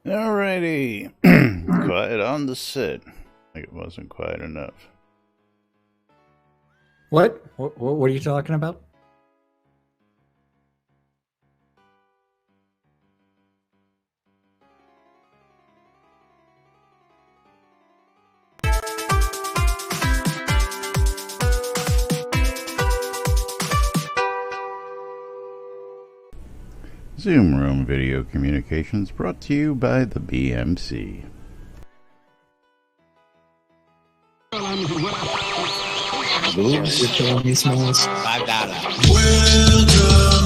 Alrighty. Quiet on the set. Like it wasn't quiet enough. What? What are you talking about? Zoom Room Video Communications brought to you by the BMC. Boobs, you're killing me, Smalls. Welcome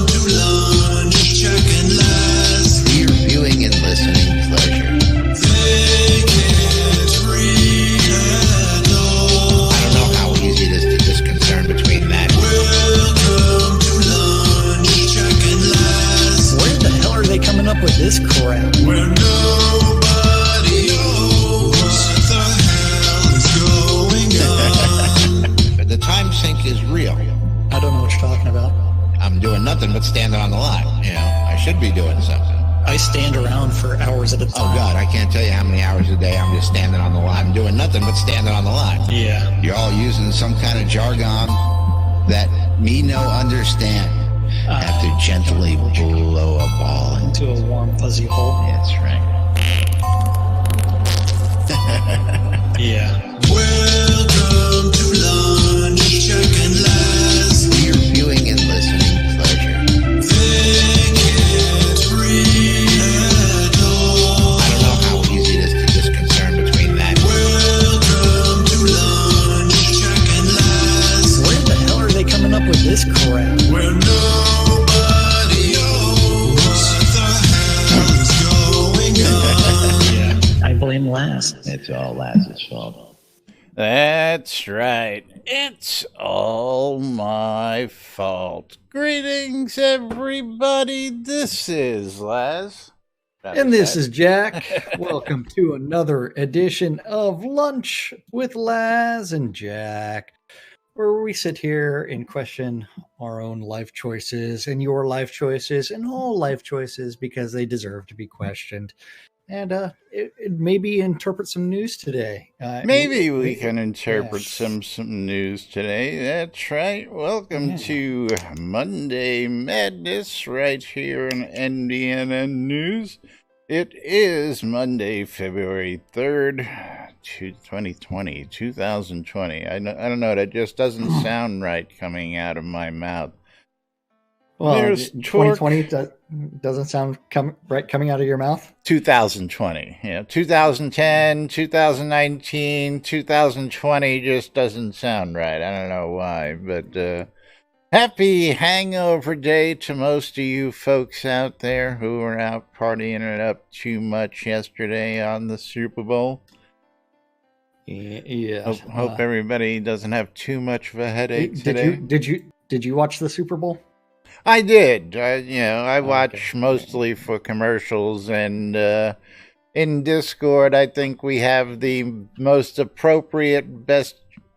to lunch, check and last. Your viewing and listening pleasure. They can't read at all. I don't know how easy it is to discern between that. Welcome to lunch, check and last. Where the hell are they coming up with this crap? Where nobody knows what the hell is going on. But the time sink is real. I don't know what you're talking about. I'm doing nothing but standing on the line. You know, I should be doing something. I stand around for hours at a time. Oh God, I can't tell you how many hours a day I'm just standing on the line. I'm doing nothing but standing on the line. Yeah. You're all using some kind of jargon that me no understand. Have to gently blow a ball into. Into a warm, fuzzy hole. That's right. Yeah. Welcome to lunch, check and last. Your viewing and listening pleasure. They can't read at all. I don't know how easy it is to discern between that. Welcome to lunch, check and last. Where the hell are they coming up with this crap? Where nobody knows what the hell is going on. Yeah. I blame Last. It's all Laz's fault. That's right. It's all my fault. Greetings, everybody. This is Laz. And this is Jack. Welcome to another edition of Lunch with Laz and Jack, where we sit here and question our own life choices and your life choices and all life choices because they deserve to be questioned. And it maybe interpret some news today. Maybe we can interpret some news today. That's right. Welcome to Monday Madness right here on NBNN News. It is Monday, February 3rd, 2020. I don't know. That just doesn't sound right coming out of my mouth. Well, There's 2020 doesn't sound right coming out of your mouth. 2020. Yeah, 2010, 2019, 2020 just doesn't sound right. I don't know why, but happy hangover day to most of you folks out there who were out partying it up too much yesterday on the Super Bowl. Yeah. Hope everybody doesn't have too much of a headache today. Did you watch the Super Bowl? I did. I watch mostly for commercials, and in Discord, I think we have the most appropriate, best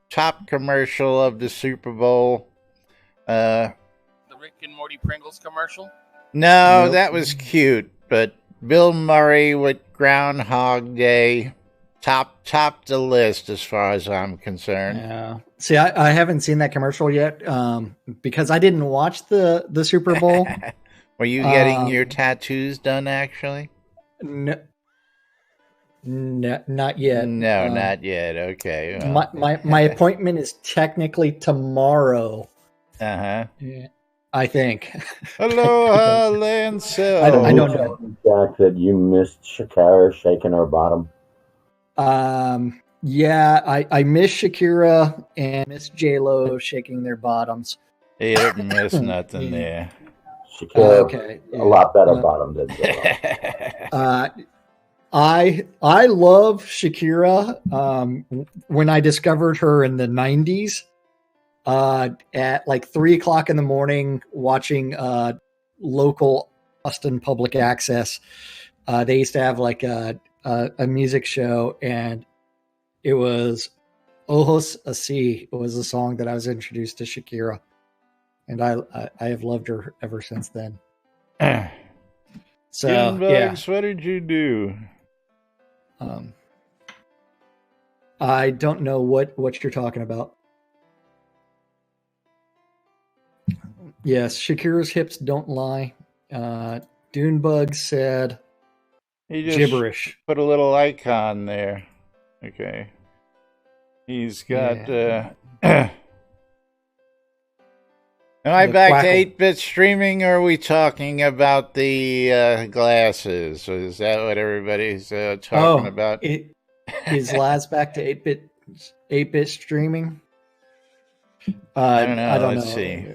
top commercial of the Super Bowl. The Rick and Morty Pringles commercial? No, Nope. that was cute, but Bill Murray with Groundhog Day topped the list as far as I'm concerned. Yeah. See, I haven't seen that commercial yet because I didn't watch the Super Bowl. Were you getting your tattoos done, actually? No, not yet. No, not yet. Okay. Well. My appointment is technically tomorrow. Uh-huh. I think. Aloha, Lancel. I don't know. Jack, that you missed Shakira shaking her bottom. Yeah, I miss Shakira and miss J-Lo shaking their bottoms. You didn't miss nothing there. Shakira, Okay, a lot better bottom than J-Lo. I love Shakira. When I discovered her in the 90s, at like 3:00 in the morning, watching local Austin public access, they used to have like a music show, and it was Ojos Así. It was a song that I was introduced to Shakira, and I have loved her ever since then. So Bugs, what did you do? I don't know what you're talking about. Yes, Shakira's hips don't lie. Dunebug said He just gibberish. put a little icon there. Okay. He's got Am I The back quackle. to 8-bit streaming, or are we talking about the glasses? Is that what everybody's talking about? Is Laz back to 8-bit streaming? I don't know. I don't Let's know. see.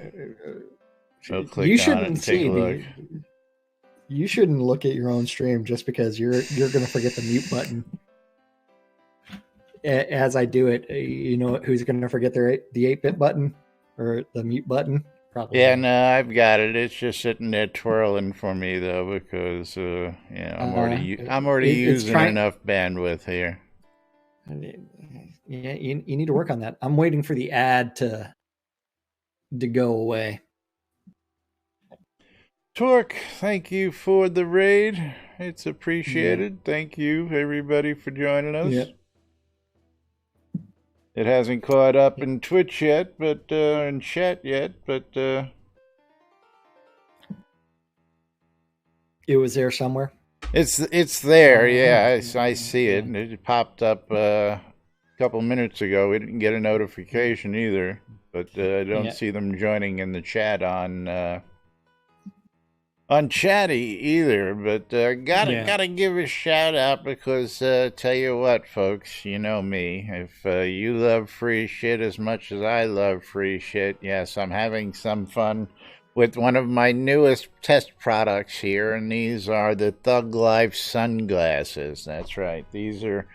We'll click You on it shouldn't and take a look. You shouldn't look at your own stream just because you're going to forget the mute button. As I do it, you know who's going to forget the 8-bit button or the mute button? Probably. Yeah, no, I've got it. It's just sitting there twirling for me though, because I'm already using enough bandwidth here. Yeah, you need to work on that. I'm waiting for the ad to go away. Torque, thank you for the raid. It's appreciated. Yeah. Thank you, everybody, for joining us. Yep. It hasn't caught up in Twitch yet, but in chat yet, but it was there somewhere. It's there, yeah. I see it. It popped up a couple minutes ago. We didn't get a notification either, but I don't see them joining in the chat on Chatty either, but gotta give a shout out because tell you what, folks, you know me. If you love free shit as much as I love free shit, yes, I'm having some fun with one of my newest test products here, and these are the Thug Life sunglasses. That's right, these are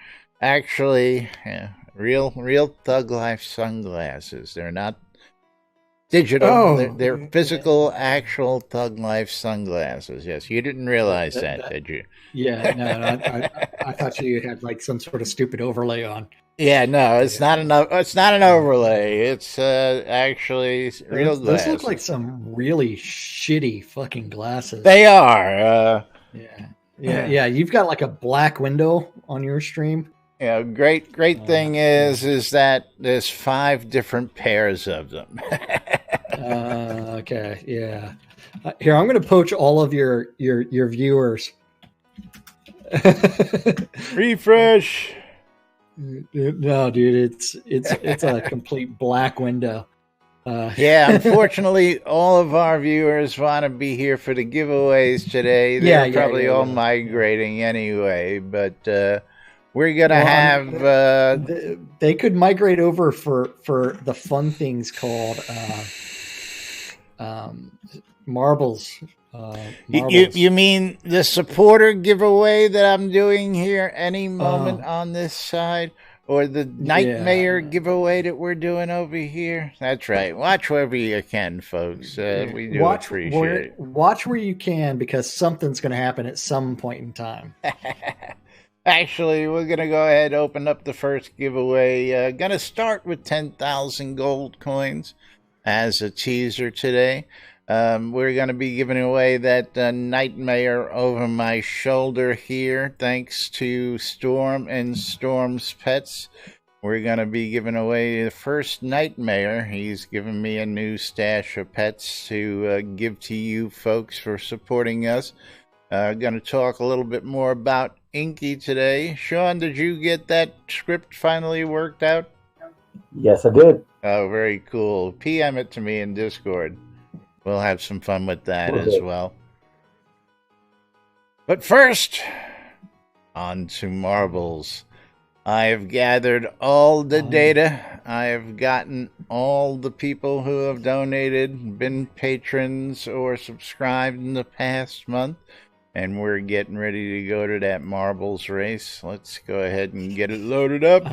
actually real Thug Life sunglasses. They're not digital. They're physical, actual Thug Life sunglasses. Yes, you didn't realize that, did you? Yeah, no, I thought you had like some sort of stupid overlay on. Yeah, no, it's not an overlay. It's actually real glasses. Those look like some really shitty fucking glasses. They are. Yeah. You've got like a black window on your stream. Yeah, great thing is that there's 5 different pairs of them. Okay, yeah. Here, I'm going to poach all of your viewers. Refresh. No, dude, it's a complete black window. Yeah, unfortunately, all of our viewers want to be here for the giveaways today. They're probably all migrating anyway, but we're gonna have. They could migrate over for the fun things called marbles. You mean the supporter giveaway that I'm doing here any moment on this side, or the Nightmare giveaway that we're doing over here? That's right. Watch wherever you can, folks. We do appreciate it. Watch where you can, because something's going to happen at some point in time. Actually, we're going to go ahead and open up the first giveaway. Going to start with 10,000 gold coins as a teaser today. We're going to be giving away that Nightmare over my shoulder here, thanks to Storm and Storm's Pets. We're going to be giving away the first Nightmare. He's given me a new stash of pets to give to you folks for supporting us. Going to talk a little bit more about Inky today. Sean, did you get that script finally worked out? Yes, I did. Oh, very cool. PM it to me in Discord. We'll have some fun with that as well. But first, on to marbles. I have gathered all the data. I have gotten all the people who have donated, been patrons, or subscribed in the past month. And we're getting ready to go to that marbles race. Let's go ahead and get it loaded up.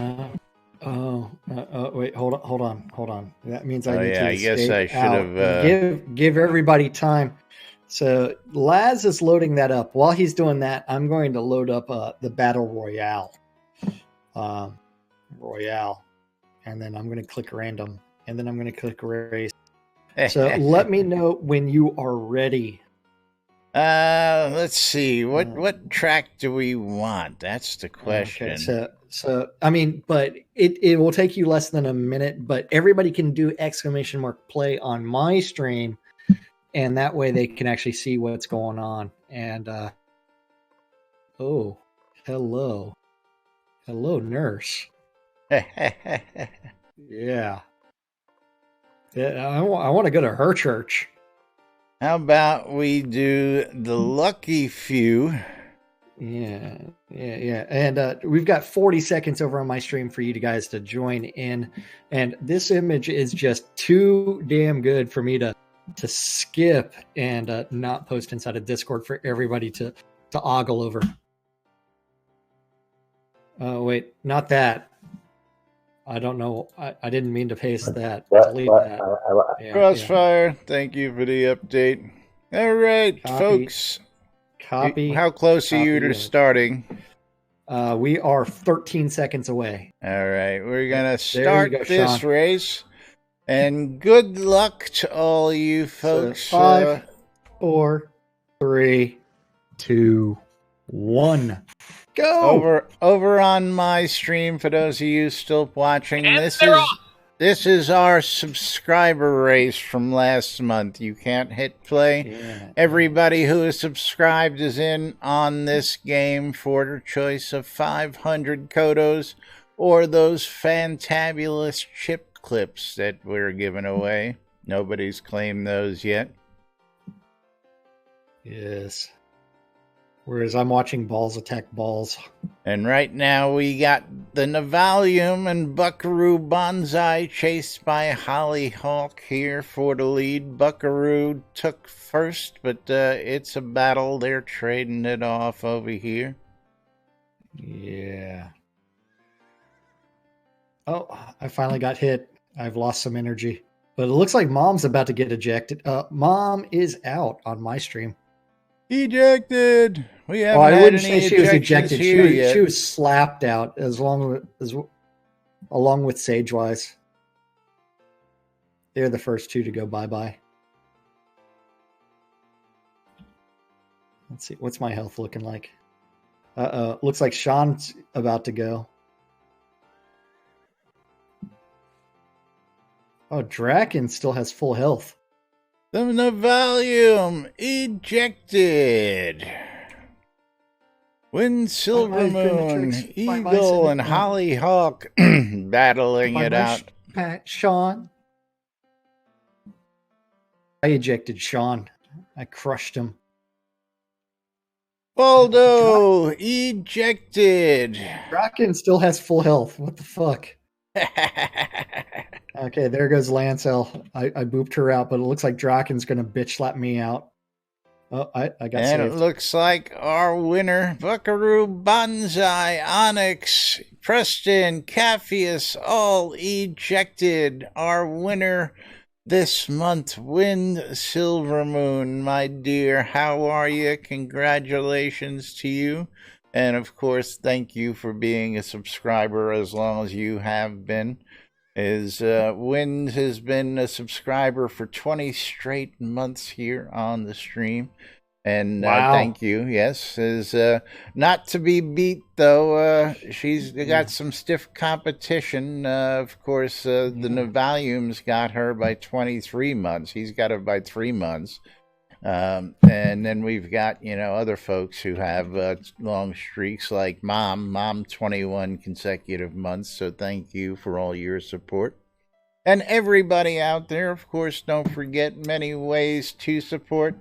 Wait, hold on. That means I need to. I guess I should have give everybody time. So Laz is loading that up. While he's doing that, I'm going to load up the battle royale. And then I'm going to click random, and then I'm going to click race. So let me know when you are ready Let's see. What track do we want? That's the question. Okay, so I mean, but it will take you less than a minute, but everybody can do !play on my stream, and that way they can actually see what's going on. And oh, hello, nurse. Yeah. I want to go to her church. How about we do the lucky few? Yeah. And we've got 40 seconds over on my stream for you guys to join in. And this image is just too damn good for me to skip and not post inside of Discord for everybody to ogle over. Oh, wait, not that. I don't know. I didn't mean to paste that. Delete that. Crossfire, thank you for the update. All right, folks. Copy. How close are you to starting? We are 13 seconds away. All right, we're going to start this race. And good luck to all you folks. So 5, 4, 3, 2, 1. Go! Over on my stream, for those of you still watching, this is our subscriber race from last month. You can't hit play. Yeah. Everybody who is subscribed is in on this game for the choice of 500 Kodos or those fantabulous chip clips that we're giving away. Nobody's claimed those yet. Yes. Whereas I'm watching balls attack balls. And right now we got the Navalium and Buckaroo Banzai chased by Hollyhawk here for the lead. Buckaroo took first, but it's a battle. They're trading it off over here. Yeah. Oh, I finally got hit. I've lost some energy. But it looks like Mom's about to get ejected. Mom is out on my stream. Ejected. We haven't I had wouldn't any say she was ejected. Yet. She was slapped out along with Sagewise. They're the first two to go bye-bye. Let's see. What's my health looking like? Looks like Sean's about to go. Oh, Draken still has full health. The Navalium ejected. When Silvermoon, Eagle, and Hollyhawk battling it out. Sean. I ejected Sean. I crushed him. Baldo ejected. Draken still has full health. What the fuck? Okay, there goes Lancel. I booped her out, but it looks like Draken's going to bitch slap me out. Oh, I got saved. And it looks like our winner, Buckaroo Banzai, Onyx, Preston, Capheus, all ejected. Our winner this month, Wind Silvermoon, my dear. How are you? Congratulations to you. And of course, thank you for being a subscriber as long as you have been. Wind has been a subscriber for 20 straight months here on the stream. And wow. Thank you. Yes, is not to be beat, though. She's got some stiff competition. Of course, the Navalium's got her by 23 months. He's got her by 3 months. And then we've got, other folks who have long streaks like Mom 21 consecutive months. So thank you for all your support. And everybody out there, of course, don't forget many ways to support.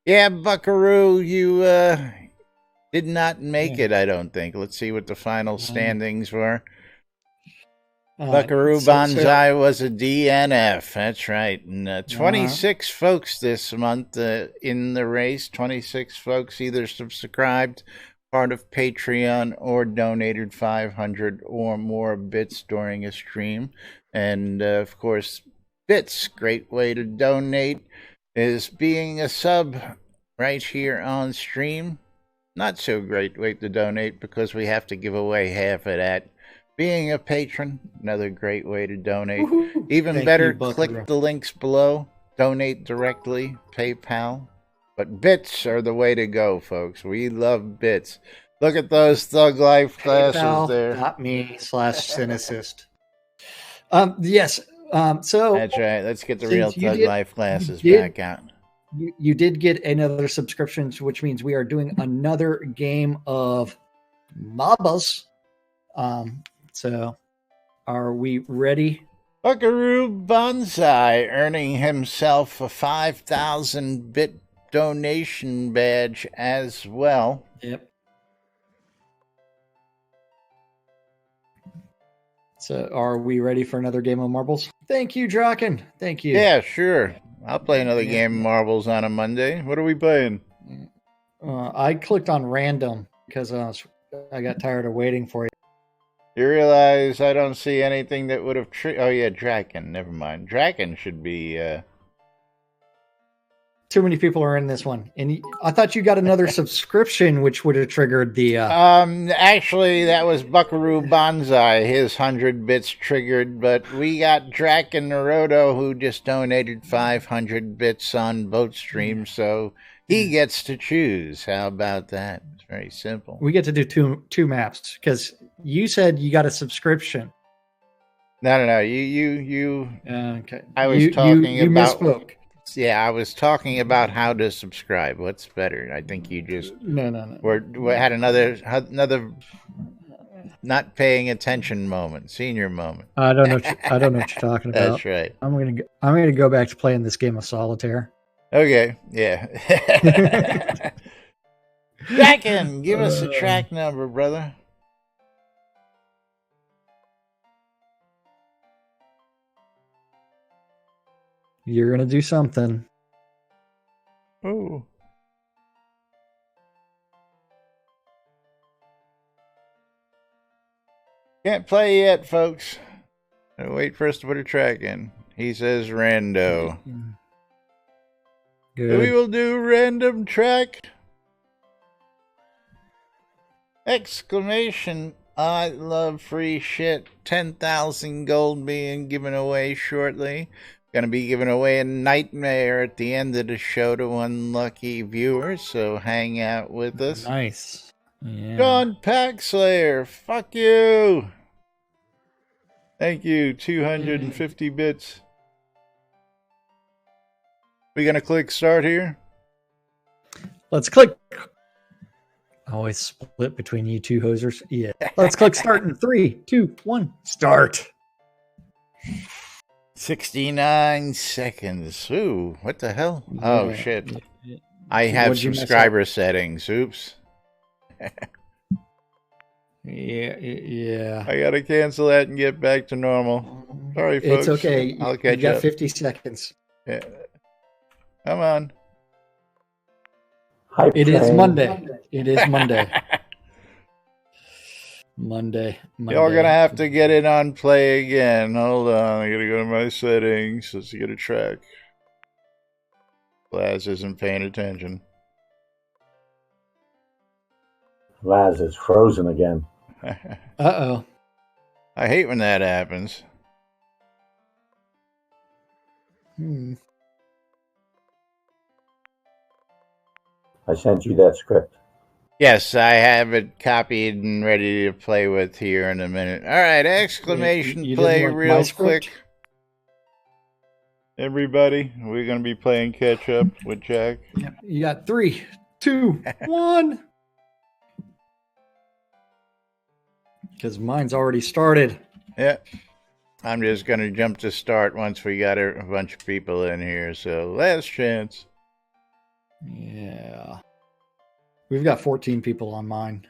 Yeah, Buckaroo, you did not make it, I don't think. Let's see what the final standings were. Buckaroo Banzai was a DNF. That's right. And 26 folks this month in the race. 26 folks either subscribed, part of Patreon, or donated 500 or more bits during a stream. And, of course, bits, great way to donate, is being a sub right here on stream. Not so great way to donate because we have to give away half of that. Being a patron, another great way to donate. Even better, click the links below. Donate directly, PayPal, But bits are the way to go, folks. We love bits. Look at those Thug Life glasses there. PayPal.me/cynicist. Yes. So that's right. Let's get the real Thug Life glasses back out. You did get another subscription, which means we are doing another game of MOBAs. So are we ready? Buckaroo Banzai earning himself a 5,000 bit donation badge as well. Yep. So are we ready for another game of marbles? Thank you, Draken. Thank you. Yeah, sure. I'll play another game of marbles on a Monday. What are we playing? I clicked on random because I got tired of waiting for you. You realize I don't see anything that would have... oh, yeah, Draken. Never mind. Draken should be... Too many people are in this one. And I thought you got another subscription, which would have triggered the... Actually, that was Buckaroo Banzai. His 100 bits triggered, but we got Draken Naruto, who just donated 500 bits on both streams, so he gets to choose. How about that? It's very simple. We get to do two maps, because you said you got a subscription. No. You. Okay. I was talking you about... misspoke. Yeah, I was talking about how to subscribe. What's better? I think you just no. We had another not paying attention moment, senior moment. I don't know what you're talking about. That's right. I'm gonna go back to playing this game of solitaire. Okay, yeah. Draken, give us a track number, brother. You're going to do something. Oh. Can't play yet, folks. Wait for us to put a track in. He says rando. Good. We will do random track. Exclamation. I love free shit. 10,000 gold being given away shortly. Going to be giving away a nightmare at the end of the show to unlucky viewers, so hang out with us. Nice. Yeah. John Packslayer, fuck you. Thank you, 250 bits. We going to click start here? Let's click. Always split between you two hosers. Yeah. Let's click start in 3, 2, 1, start. 69 seconds. Ooh, what the hell? Yeah. Oh, shit. I have subscriber settings. Oops. Yeah. I gotta cancel that and get back to normal. Sorry, folks. It's okay. I'll catch you got up. 50 seconds. Yeah. Come on. It is Monday. It is Monday. Monday. Y'all gonna have to get it on play again. Hold on, I gotta go to my settings. Let's get a track. Laz isn't paying attention. Laz is frozen again. Uh-oh. I hate when that happens. I sent you that script. Yes, I have it copied and ready to play with here in a minute. All right, exclamation You play didn't like real my script? quick. Everybody, we're going to be playing catch up with Jack. You got 3, 2, 1. Because mine's already started. Yeah. I'm just going to jump to start once we got a bunch of people in here. So, last chance. Yeah. We've got 14 people on mine.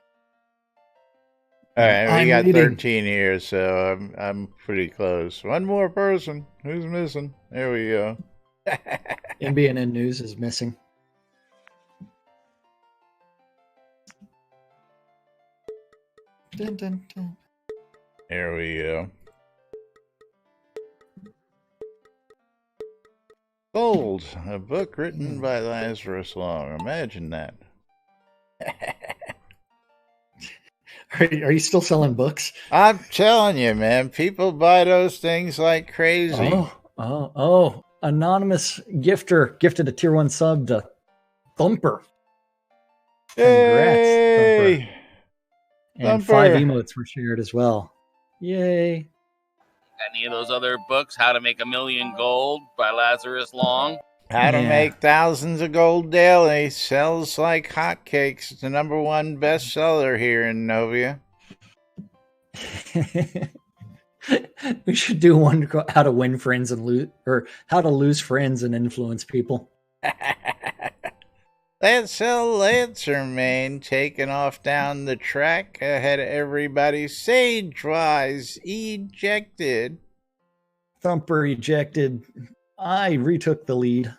All right, we got reading. 13 here, so I'm pretty close. One more person. Who's missing? There we go. NBNN News is missing. Dun, dun, dun. There we go. Gold, a book written by Lazarus Long. Imagine that. Are you still selling books? I'm telling you, man, people buy those things like crazy. Oh. Anonymous gifter gifted a tier 1 sub to Thumper. Yay! Congrats, Thumper. And Thumper. 5 emotes were shared as well. Yay. Any of those other books, How to Make a Million Gold by Lazarus Long? How to Yeah. Make Thousands of Gold Daily sells like hotcakes. It's the #1 bestseller here in Novia. We should do one called How to Win Friends and Lose, or How to Lose Friends and Influence People. Lancel Lancermain taking off down the track ahead of everybody. Sage-wise ejected. Thumper ejected. I retook the lead.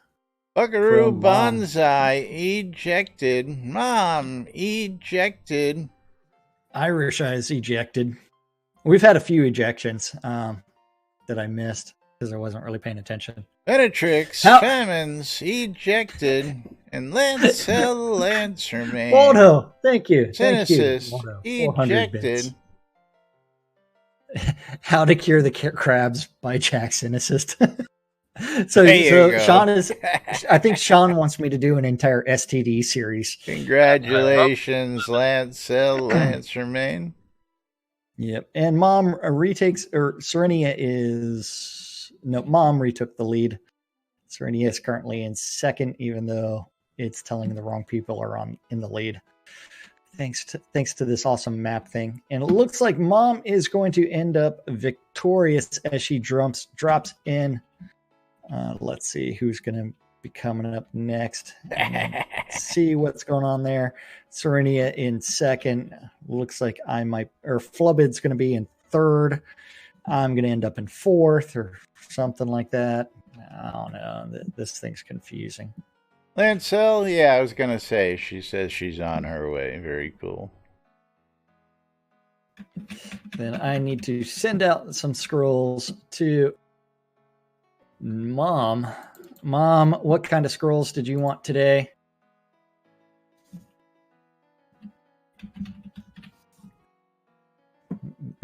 Buckaroo From Mom. Bonsai ejected. Mom ejected. Irish Eyes ejected. We've had a few ejections that I missed because I wasn't really paying attention. Benetrix How- Famines ejected. And Lancel Lancermain. Waldo, thank you. Thank you. Genesis Waldo. 400 ejected. bits. How to Cure the Crabs by Jackson Assist. So There you go. Sean is. I think Sean wants me to do an entire STD series. Congratulations, Lancel Lancermain. Yep. And Mom retakes, or Serenia is no. Mom retook the lead. Serenia is currently in second, even though it's telling the wrong people are in the lead. Thanks to this awesome map thing. And it looks like Mom is going to end up victorious as she drops in. Let's see who's going to be coming up next. See what's going on there. Serenia in second. Looks like Flubbid's going to be in third. I'm going to end up in fourth or something like that. I don't know. This thing's confusing. Lancel, yeah, I was going to say, she says she's on her way. Very cool. Then I need to send out some scrolls to Mom. Mom, what kind of scrolls did you want today?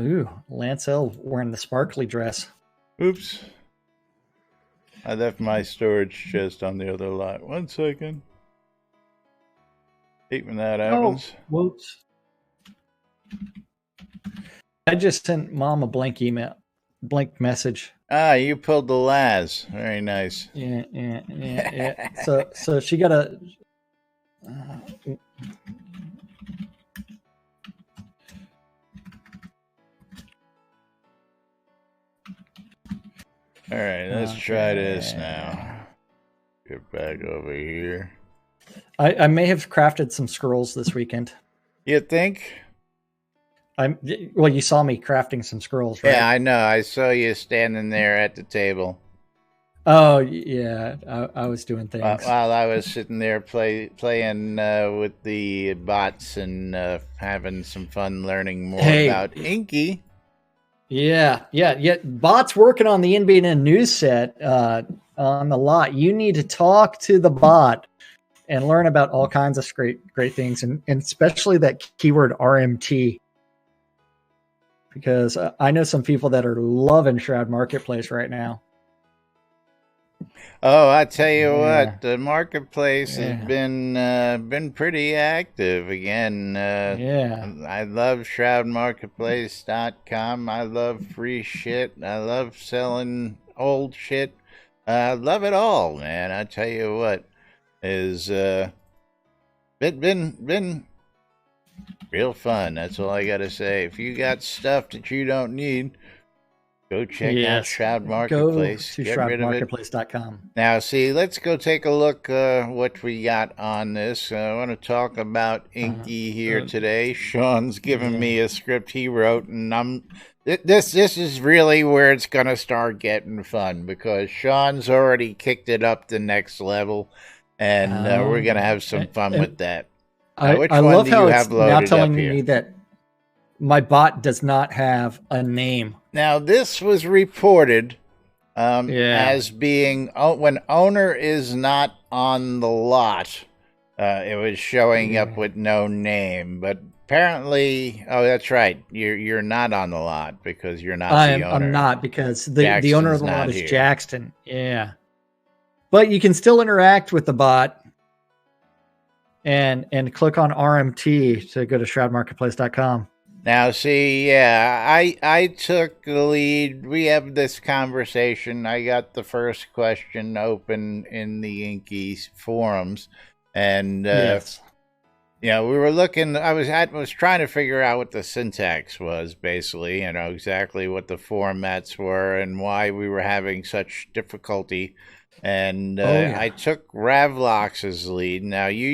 Ooh, Lancel wearing the sparkly dress. Oops. I left my storage chest on the other lot. 1 second. Hate when that happens. Whoops. I just sent Mom a blank message. Ah, you pulled the Laz. Very nice. Yeah. So she got a. All right, let's try this now. Get back over here. I may have crafted some scrolls this weekend. You think? Well, you saw me crafting some scrolls, right? Yeah, I know. I saw you standing there at the table. Oh, yeah. I was doing things. While I was sitting there playing with the bots and having some fun learning more about Inky. Yeah. Bot's working on the NBNN news set on the lot. You need to talk to the bot and learn about all kinds of great things, and especially that keyword RMT. Because I know some people that are loving Shroud Marketplace right now. Oh, I tell you what, the marketplace has been pretty active again. I love ShroudMarketplace.com. I love free shit. I love selling old shit. I love it all, man. I tell you what, is been real fun. That's all I gotta say. If you got stuff that you don't need, go check out Shroud Marketplace. Go to ShroudMarketplace.com. Now, see, let's go take a look what we got on this. I want to talk about Inky here today. Sean's giving me a script he wrote, and this is really where it's going to start getting fun, because Sean's already kicked it up the next level, and we're going to have some fun with that. Which I one love do how you it's have loaded now telling up here? me that my bot does not have a name. Now, this was reported as being, when owner is not on the lot, it was showing up with no name. But apparently, that's right, you're not on the lot because you're not the owner. I'm not, because the owner of the lot is here. Jackson. Yeah. But you can still interact with the bot. and click on RMT to go to shroudmarketplace.com. Now, see, yeah, I took the lead. We have this conversation. I got the first question open in the Inky forums, and Yes. we were looking. I was trying to figure out what the syntax was, basically. Exactly what the formats were and why we were having such difficulty. And I took Ravlox's lead. Now you're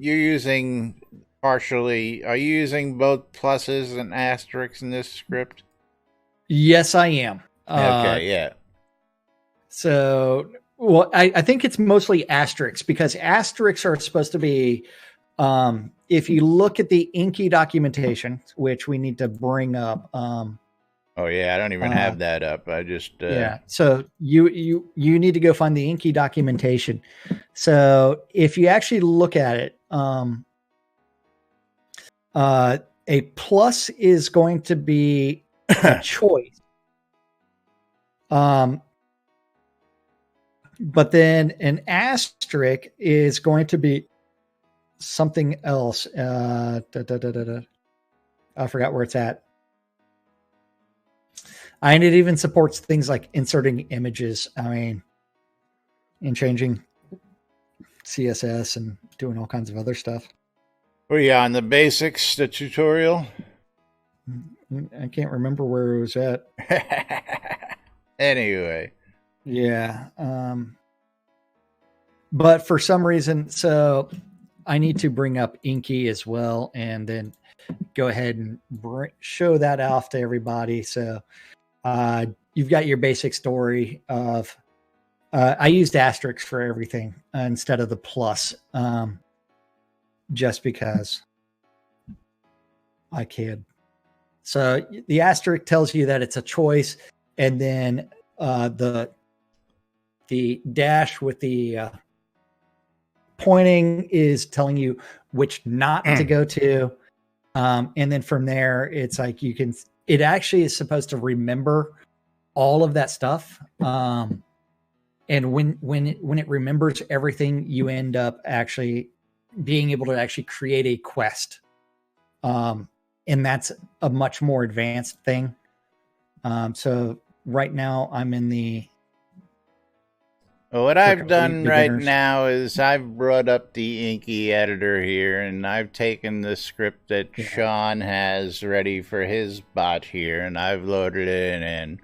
using. Partially, are you using both pluses and asterisks in this script? Yes, I am. Okay, yeah. So, well, I think it's mostly asterisks because asterisks are supposed to be, if you look at the Inky documentation, which we need to bring up. Oh yeah, I don't even have that up. I just yeah. So you need to go find the Inky documentation. So if you actually look at it, a plus is going to be a choice. But then an asterisk is going to be something else. I forgot where it's at. And it even supports things like inserting images. And changing CSS and doing all kinds of other stuff. Oh yeah, on the basics, the tutorial. I can't remember where it was at. Anyway. Yeah. But for some reason, so I need to bring up Inky as well and then go ahead and show that off to everybody. So you've got your basic story of, I used asterisks for everything instead of the plus. Just because I can. So the asterisk tells you that it's a choice, and then the dash with the pointing is telling you which not to go to, and then from there it's like it actually is supposed to remember all of that stuff, and when it remembers everything, you end up actually being able to actually create a quest. And that's a much more advanced thing. So right now I'm in the... Well, what I've done right now is I've brought up the Inky editor here, and I've taken the script that Sean has ready for his bot here, and I've loaded it in.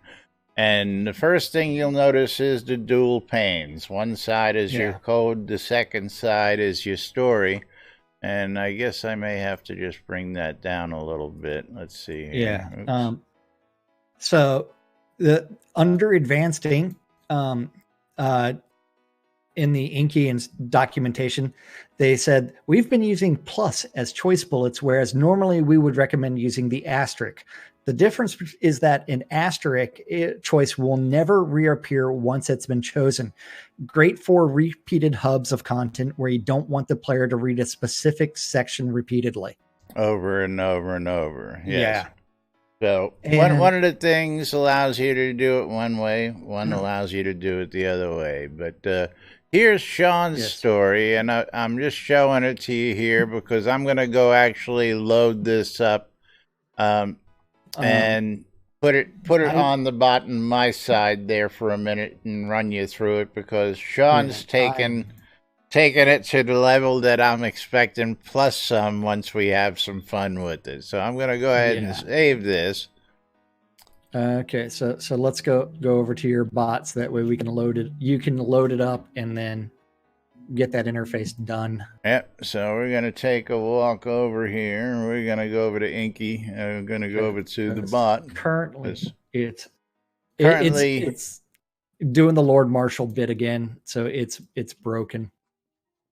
And the first thing you'll notice is the dual panes. One side is your code, the second side is your story. And I guess I may have to just bring that down a little bit. Let's see here. Yeah. So under advanced ink, in the Inky and documentation, they said, we've been using plus as choice bullets, whereas normally we would recommend using the asterisk. The difference is that an asterisk choice will never reappear once it's been chosen. Great for repeated hubs of content where you don't want the player to read a specific section repeatedly. Over and over and over. Yes. Yeah. So one of the things allows you to do it one way, one allows you to do it the other way. But here's Sean's story, and I'm just showing it to you here because I'm going to go actually load this up. And put it on the bottom my side there for a minute and run you through it because Sean's taken it to the level that I'm expecting plus some once we have some fun with it. So I'm gonna go ahead and save this. Okay, so let's go over to your bots. That way we can load it. You can load it up and then get that interface done. Yep. So we're gonna take a walk over here. We're gonna go over to Inky. We're gonna go over to the bot. Currently, it's doing the Lord Marshal bit again. So it's broken.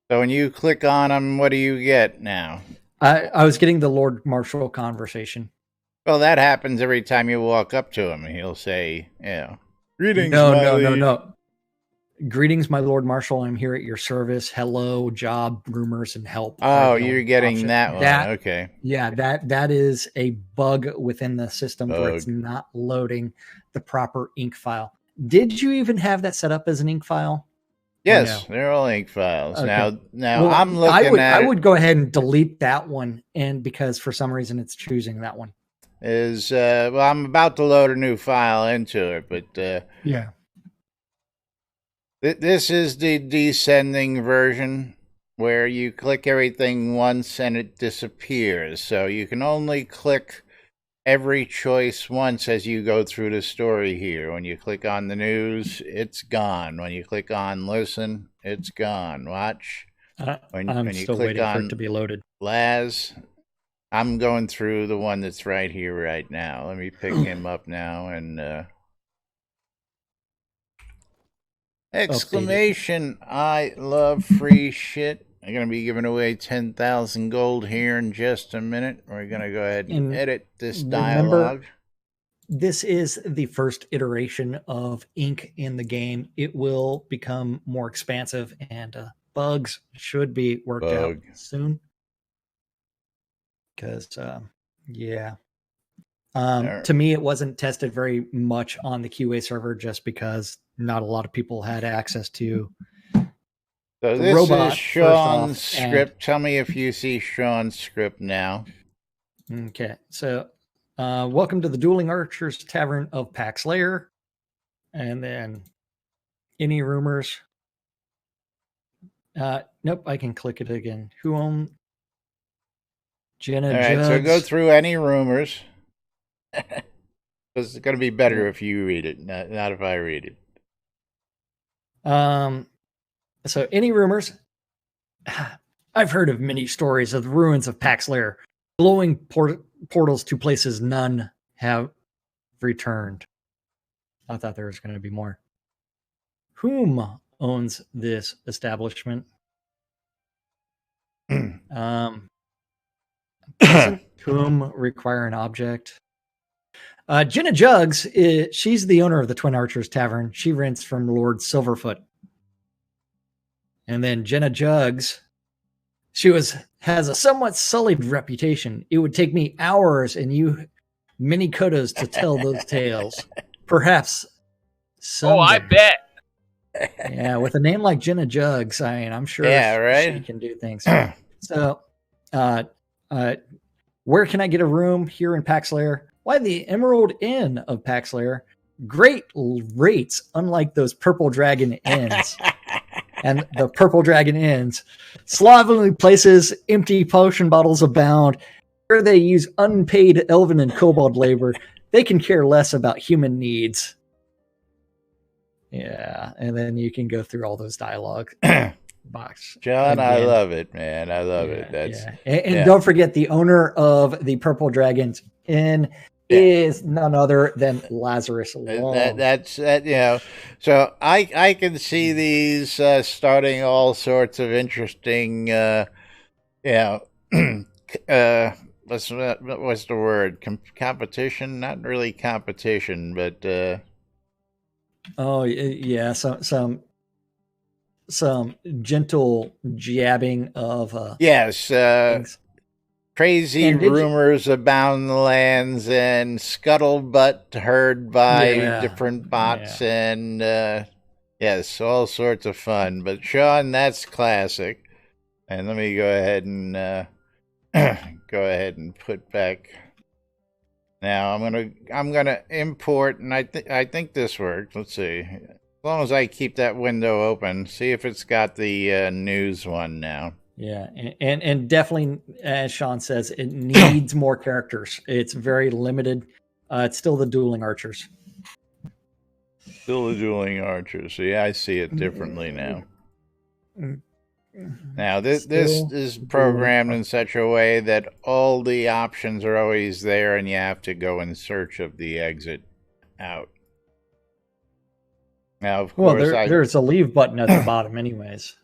So when you click on him, what do you get now? I was getting the Lord Marshal conversation. Well, that happens every time you walk up to him. He'll say, greetings. No. Greetings, my Lord Marshal. I'm here at your service. Hello, job, rumors, and help. Oh, you're getting that one. Okay. Yeah, that is a bug within the system where it's not loading the proper ink file. Did you even have that set up as an ink file? Yes, No? they're all ink files. Okay. Now Well, I'm looking at I would go ahead and delete that one, and because for some reason it's choosing that one. well, I'm about to load a new file into it, but Yeah. this is the descending version where you click everything once and it disappears. So you can only click every choice once as you go through the story here. When you click on the news, it's gone. When you click on listen, it's gone. Watch. I'm still waiting for it to be loaded. Laz, I'm going through the one that's right here right now. Let me pick him up now and exclamation, I love free shit. I'm going to be giving away 10,000 gold here in just a minute. We're going to go ahead and edit this dialogue. This is the first iteration of ink in the game. It will become more expansive, and bugs should be worked out soon. Because, yeah. To me, it wasn't tested very much on the QA server just because not a lot of people had access to. So this is Sean's script. Tell me if you see Sean's script now. Okay, so welcome to the Dueling Archers Tavern of Pax Lair. And then any rumors? Nope, I can click it again. Who owned Jenna Jugs? All right, so go through any rumors. It's going to be better if you read it, not if I read it. So any rumors? I've heard of many stories of the ruins of Pax Lair, glowing portals to places none have returned. I thought there was going to be more. Whom owns this establishment? Doesn't whom require an object? Jenna Jugs, she's the owner of the Twin Archers Tavern. She rents from Lord Silverfoot. And then Jenna Jugs, she has a somewhat sullied reputation. It would take me hours and you many kodas to tell those tales. Perhaps someday. Oh, I bet. Yeah, with a name like Jenna Jugs, I mean, I'm sure she can do things. So, where can I get a room here in Pax Lair? Why, the Emerald Inn of Pax Lair. Great rates, unlike those Purple Dragon Inns. And the Purple Dragon Inns, slovenly places, empty potion bottles abound. Where they use unpaid elven and kobold labor, they can care less about human needs. Yeah, and then you can go through all those dialogue box. John, again. I love it, man. I love it. That's and don't forget the owner of the Purple Dragons Inn is none other than Lazarus Long. That's you know. So I can see these starting all sorts of interesting what's the word? Competition? Not really competition, but oh yeah, some gentle jabbing of yes. Crazy rumors abound the lands and scuttlebutt heard by different bots and yes, all sorts of fun. But Sean, that's classic. And let me go ahead and put back. Now I'm gonna import, and I think this works. Let's see. As long as I keep that window open, see if it's got the news one now. Yeah, and definitely, as Sean says, it needs more characters. It's very limited. It's still the Dueling Archers. Still the Dueling Archers. Yeah, I see it differently now. Now, this is programmed in such a way that all the options are always there, and you have to go in search of the exit out. Now, of course, there's a leave button at the bottom, anyways.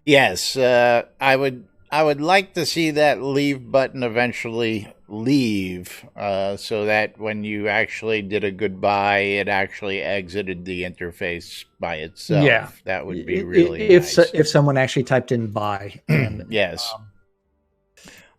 Yes, I would like to see that leave button eventually leave, so that when you actually did a goodbye, it actually exited the interface by itself. Yeah, that would be really nice. If someone actually typed in bye. And, yes.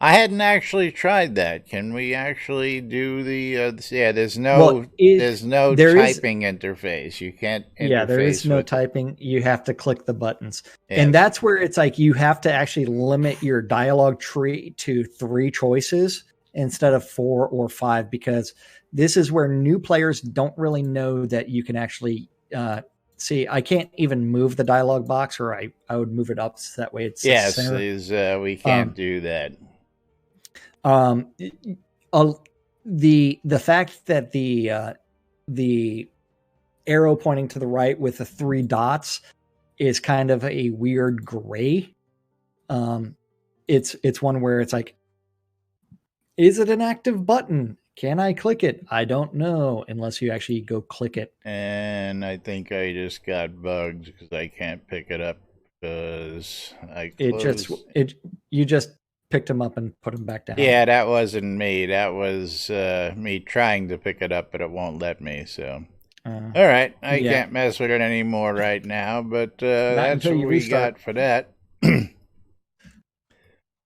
I hadn't actually tried that. Can we actually do the? Yeah, there's no Well, there's no there is- typing interface. You can't interface. Yeah, there is no with typing. You have to click the buttons. Yes. And that's where it's like you have to actually limit your dialogue tree to 3 choices instead of 4 or 5, because this is where new players don't really know that you can actually see. I can't even move the dialogue box, or I would move it up so that way it's Yes, center. we can't do that. The fact that the arrow pointing to the right with the 3 dots is kind of a weird gray. It's one where it's like, is it an active button? Can I click it? I don't know unless you actually go click it. And I think I just got bugged because I can't pick it up because you just picked them up and put them back down. Yeah, that wasn't me. That was me trying to pick it up, but it won't let me. So, all right, I can't mess with it anymore right now. But that's what we got for that.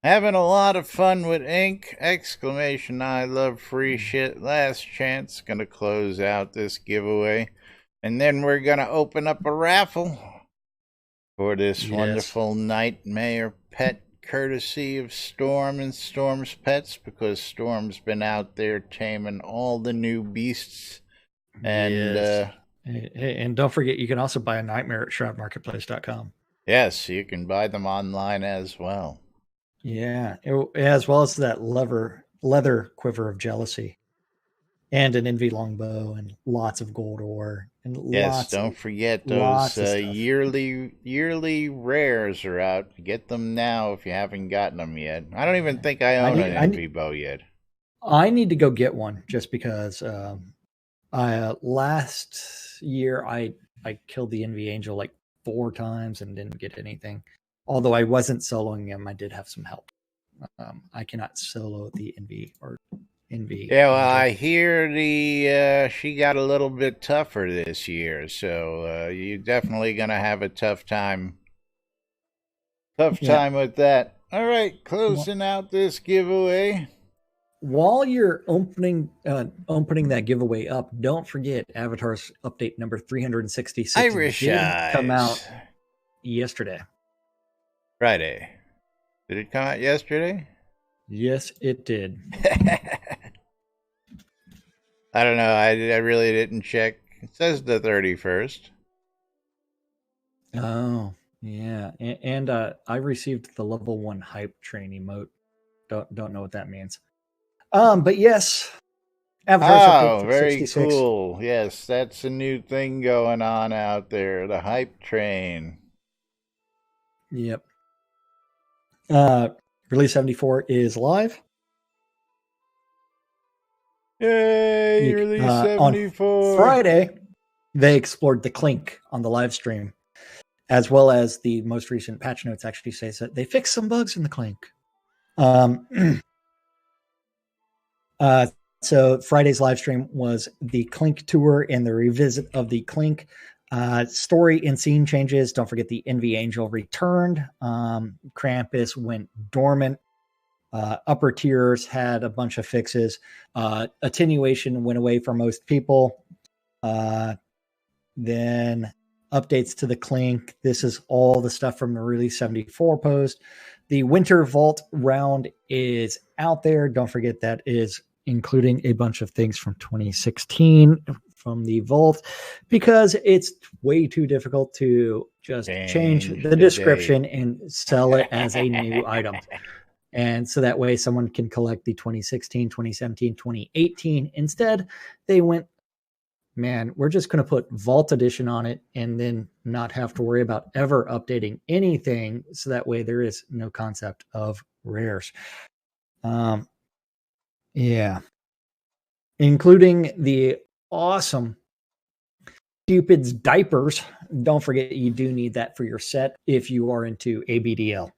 Having a lot of fun with ink! Exclamation! I love free shit. Last chance. Gonna close out this giveaway, and then we're gonna open up a raffle for this wonderful nightmare pet, courtesy of Storm and Storm's Pets, because Storm's been out there taming all the new beasts. And and don't forget, you can also buy a nightmare at shroudmarketplace.com. Yes, you can buy them online as well. Yeah, as well as that leather quiver of jealousy, and an envy longbow, and lots of gold ore, and don't forget those yearly rares are out. Get them now if you haven't gotten them yet. I don't even think I own an envy bow yet. I need to go get one just because last year I killed the envy angel like 4 times and didn't get anything. Although I wasn't soloing him, I did have some help. I cannot solo the envy. Yeah, well, I hear she got a little bit tougher this year, so you're definitely gonna have a tough time. With that. All right, closing out this giveaway. While you're opening that giveaway up, don't forget Avatar's update number 366 Irish did Eyes come out yesterday. Friday. Did it come out yesterday? Yes, it did. I don't know. I really didn't check. It says the 31st. Oh, yeah. And I received the level 1 hype train emote. Don't know what that means. But yes. Avatar's update very 66. Cool. Yes, that's a new thing going on out there. The hype train. Yep. Release 74 is live. Yay, Release 74. On Friday, they explored the Clink on the live stream, as well as the most recent patch notes actually says that they fixed some bugs in the Clink. So Friday's live stream was the Clink tour and the revisit of the Clink. Story and scene changes. Don't forget the Envy Angel returned. Krampus went dormant. Upper tiers had a bunch of fixes. Attenuation went away for most people. Then updates to the Clink. This is all the stuff from the Release 74 post. The Winter Vault round is out there. Don't forget that is including a bunch of things from 2016 from the Vault, because it's way too difficult to just change the description and sell it as a new item. And so that way someone can collect the 2016, 2017, 2018. Instead, they went, man, we're just going to put Vault Edition on it and then not have to worry about ever updating anything. So that way there is no concept of rares. Yeah. Including the awesome Cupid's diapers. Don't forget, you do need that for your set if you are into ABDL,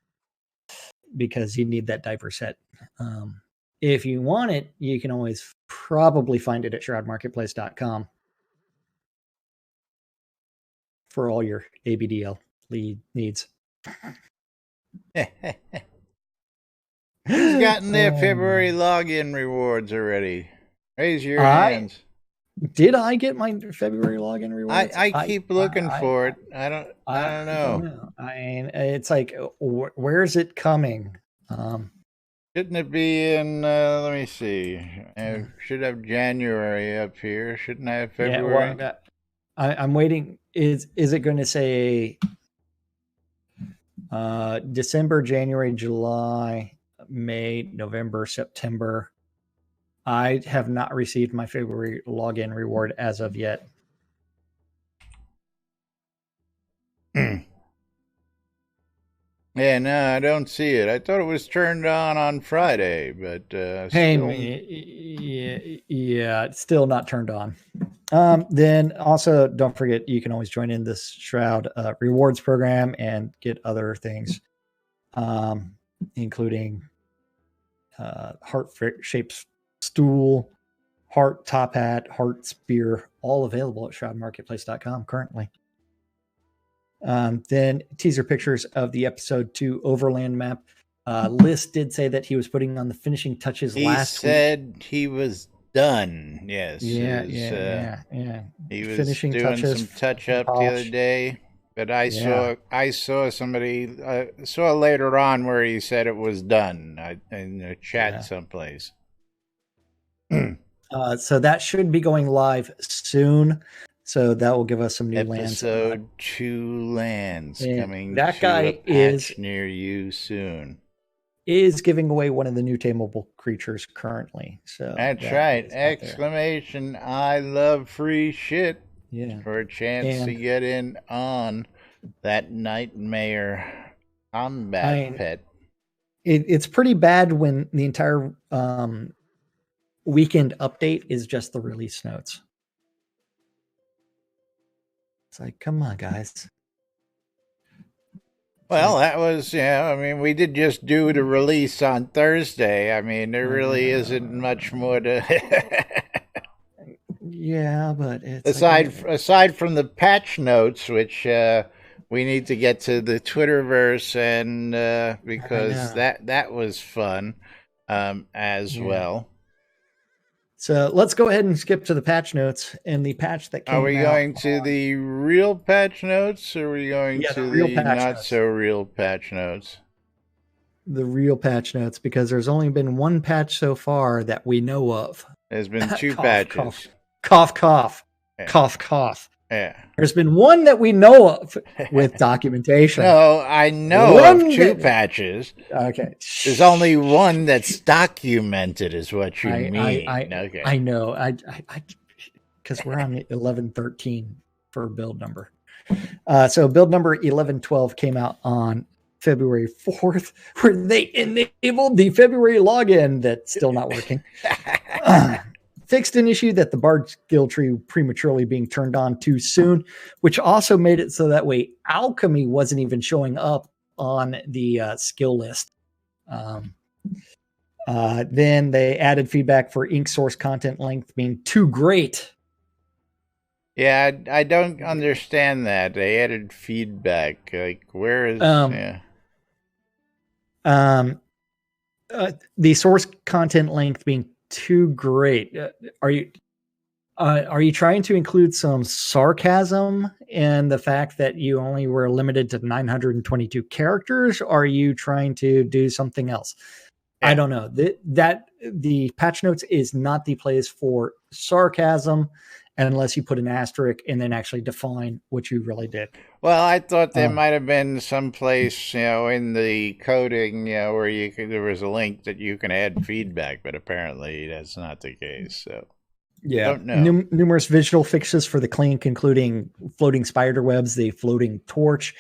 because you need that diaper set. If you want it, you can always probably find it at shroudmarketplace.com for all your ABDL needs. Who's gotten their February login rewards already? Raise your hands. Did I get my February login rewards? I keep looking for it. I don't know. I mean, it's like, where is it coming? Shouldn't it be in? Let me see. I should have January up here. Shouldn't I have February? Yeah, well, I'm waiting. Is it going to say December, January, July, May, November, September? I have not received my February login reward as of yet. Yeah, no, I don't see it. I thought it was turned on Friday, but yeah, it's still not turned on. Then also don't forget, you can always join in this Shroud rewards program and get other things, including heart-shaped stool, heart top hat, heart spear, all available at shroudmarketplace.com currently. Then teaser pictures of the episode 2 overland map. List did say that he was putting on the finishing touches last week. He said he was done. Yes. Yeah. He was finishing doing touches, some touch up the other day, but I saw somebody saw later on where he said it was done in a chat someplace. So that should be going live soon. So that will give us some new lands. Episode 2 lands coming that to guy a patch near you soon. Is giving away one of the new tameable creatures currently. So that's right. Exclamation! I love free shit. Yeah. For a chance to get in on that Nightmare combat pet. It's pretty bad when the entire weekend update is just the release notes. It's like, come on, guys. Well, that was, I mean, we did just do the release on Thursday. I mean, there really isn't much more to... Yeah, but it's... Aside from the patch notes, which we need to get to the Twitterverse, and because that was fun as well. So let's go ahead and skip to the patch notes and the patch that came out. Are we going to the real patch notes, or are we going to the not so real patch notes? The real patch notes, because there's only been one patch so far that we know of. There's been 2 patches. Cough, cough. Yeah. Cough, cough. Yeah. There's been one that we know of with documentation. No, I know of 2 patches. Okay. There's only one that's documented, is what you mean. Okay. I know. I because we're on 1113 for build number. So build number 1112 came out on February 4th, where they enabled the February login that's still not working. Fixed an issue that the Bard skill tree prematurely being turned on too soon, which also made it so that way alchemy wasn't even showing up on the skill list. Then they added feedback for ink source content length being too great. Yeah, I don't understand that. They added feedback. Like, where is... the source content length being too great. Are you trying to include some sarcasm in the fact that you only were limited to 922 characters? Or are you trying to do something else? I don't know. That the patch notes is not the place for sarcasm, unless you put an asterisk and then actually define what you really did. Well, I thought there might have been some place, in the coding, where there was a link that you can add feedback, but apparently that's not the case. So, don't know. Numerous visual fixes for the Clink, including floating spider webs, the floating torch,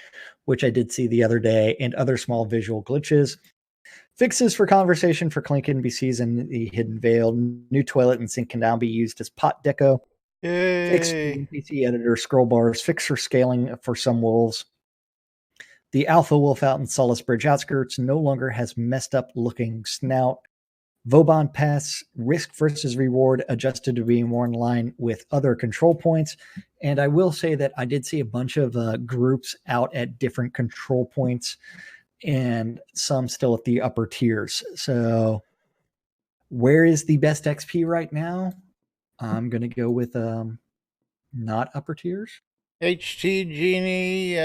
which I did see the other day, and other small visual glitches. Fixes for conversation for Clink NPCs and the Hidden Veil. New toilet and sink can now be used as pot deco. Yay. Fixed NPC editor scroll bars. Fix for scaling for some wolves. The Alpha Wolf out in Solace Bridge outskirts no longer has messed up looking snout. Vauban Pass risk versus reward adjusted to be more in line with other control points. And I will say that I did see a bunch of groups out at different control points and some still at the upper tiers. So where is the best XP right now? I'm going to go with not upper tiers. HT Genie,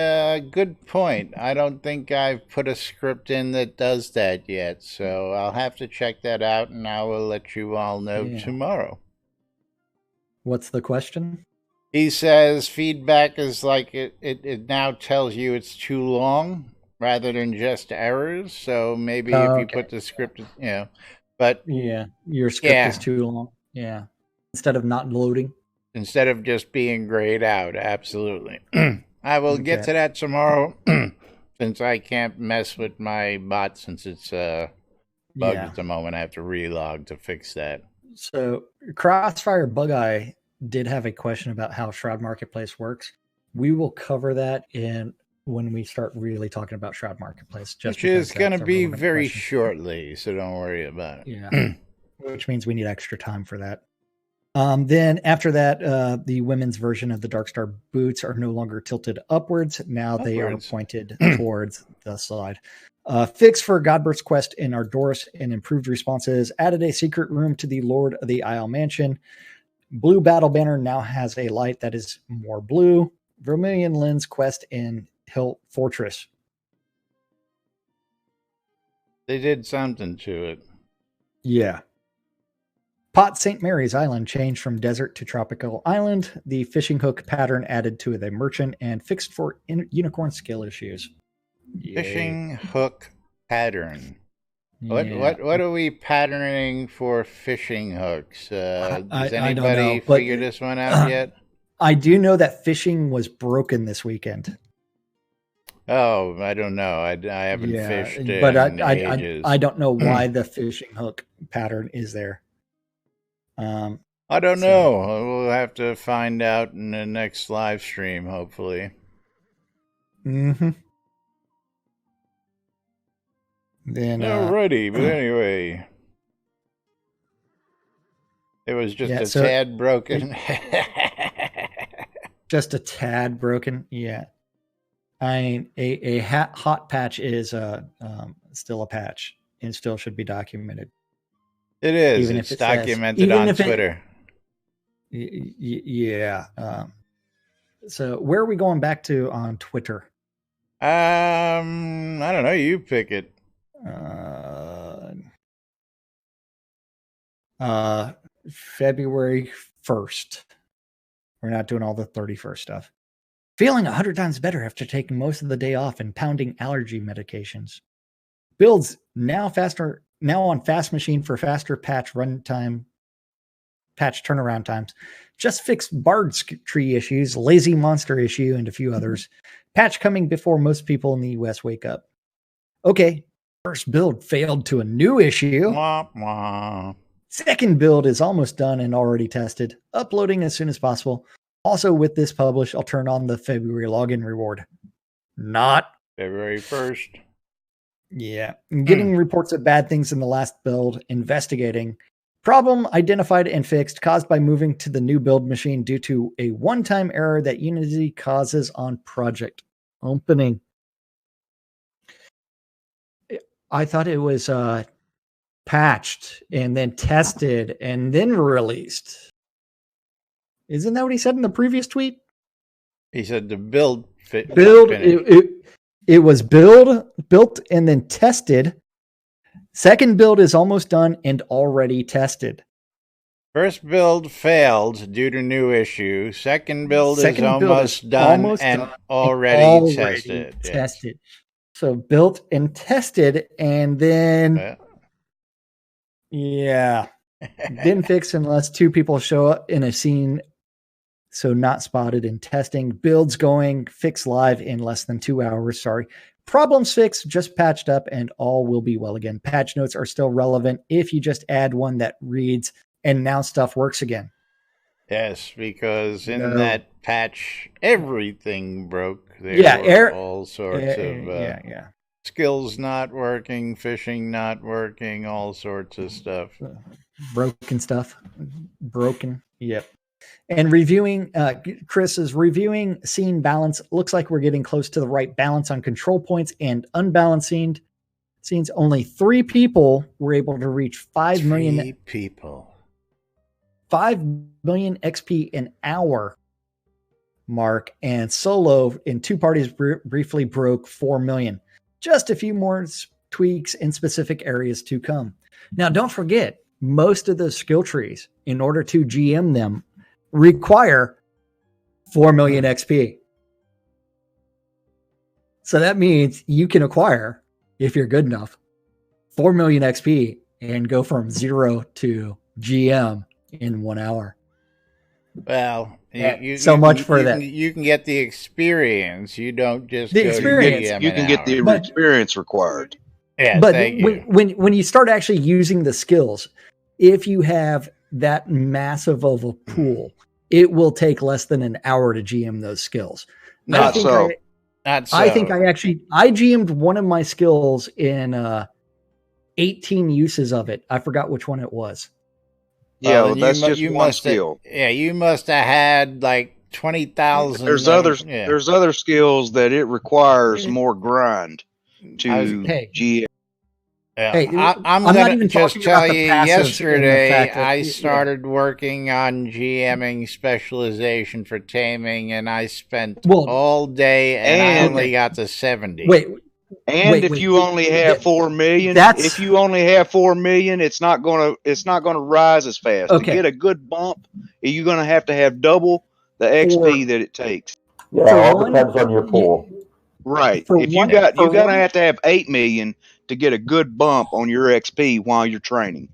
good point. I don't think I've put a script in that does that yet, so I'll have to check that out, and I will let you all know tomorrow. What's the question? He says feedback is like it now tells you it's too long rather than just errors, so maybe if you put the script, but yeah, your script is too long. Yeah, instead of not loading. Instead of just being grayed out, absolutely. I will get to that tomorrow, since I can't mess with my bot since it's bugged at the moment. I have to relog to fix that. So Crossfire Bug-Eye did have a question about how Shroud Marketplace works. We will cover that when we start really talking about Shroud Marketplace. Which is going to be very shortly, so don't worry about it. Yeah, which means we need extra time for that. Then after that, the women's version of the Darkstar boots are no longer tilted upwards. Now they are pointed towards the side. Fix for Godbert's quest in Ardoris and improved responses. Added a secret room to the Lord of the Isle mansion. Blue Battle Banner now has a light that is more blue. Vermilion Lens quest in Hill Fortress. They did something to it. Yeah. Pot St. Mary's Island changed from desert to tropical island. The fishing hook pattern added to the merchant and fixed for unicorn skill issues. Fishing hook pattern. What are we patterning for fishing hooks? Does anybody figure this one out yet? I do know that fishing was broken this weekend. Oh, I don't know. I haven't fished in ages. I don't know why the fishing hook pattern is there. I don't know. We'll have to find out in the next live stream, hopefully. Mm-hmm. Then alrighty, but anyway, it was just a tad broken. Just a tad broken, yeah. I mean, a hot patch is still a patch and still should be documented. It is. Even it's documented on Twitter. Yeah. So where are we going back to on Twitter? I don't know. You pick it. February 1st. We're not doing all the 31st stuff. Feeling 100 times better after taking most of the day off and pounding allergy medications. Builds now on Fast Machine for faster patch turnaround times. Just fixed Bard's tree issues, lazy monster issue, and a few others. Patch coming before most people in the US wake up. Okay, first build failed to a new issue. Wah, wah. Second build is almost done and already tested. Uploading as soon as possible. Also, with this published, I'll turn on the February login reward. Not February 1st. Yeah. Getting reports of bad things in the last build. Investigating. Problem identified and fixed, caused by moving to the new build machine due to a one-time error that Unity causes on project opening. I thought it was patched and then tested and then released. Isn't that what he said in the previous tweet? He said the build it was built and then tested. Second build is almost done and already tested. First build failed due to new issue. Second build is almost done and already tested. Tested. So built and tested and then didn't fix unless two people show up in a scene. So not spotted in testing. Builds going, fix live in less than 2 hours. Sorry. Problems fixed, just patched up, and all will be well again. Patch notes are still relevant if you just add one that reads, and now stuff works again. Yes, because in that patch, everything broke. There were all sorts of skills not working, fishing not working, all sorts of stuff. Broken stuff. Broken. Yep. And reviewing, Chris is reviewing scene balance. Looks like we're getting close to the right balance on control points and unbalanced scenes. Only 3 people were able to reach 5 million. 3 people. 5 million XP an hour mark, and Solo in 2 parties briefly broke 4 million. Just a few more tweaks in specific areas to come. Now, don't forget, most of those skill trees, in order to GM them, require 4 million XP. So that means you can acquire, if you're good enough, 4 million XP and go from 0 to GM in 1 hour. Well, you can get the experience. You don't just the experience. You can get the experience required. Yeah, but when you start actually using the skills, if you have that massive of a pool, it will take less than an hour to GM those skills. Not so. I think I GM'd one of my skills in 18 uses of it. I forgot which one it was. Yeah, well, that's just one skill. You must have had like 20,000. There's other skills that it requires more grind to GM. I'm going to just tell you, yesterday I started working on GMing specialization for taming, and I spent all day, and I only got to 70. If you only have 4 million, it's not gonna rise as fast. To get a good bump, you're gonna have to have double the XP that it takes. Yeah, it all depends on your pool. Right. You're gonna have to have 8 million to get a good bump on your XP while you're training.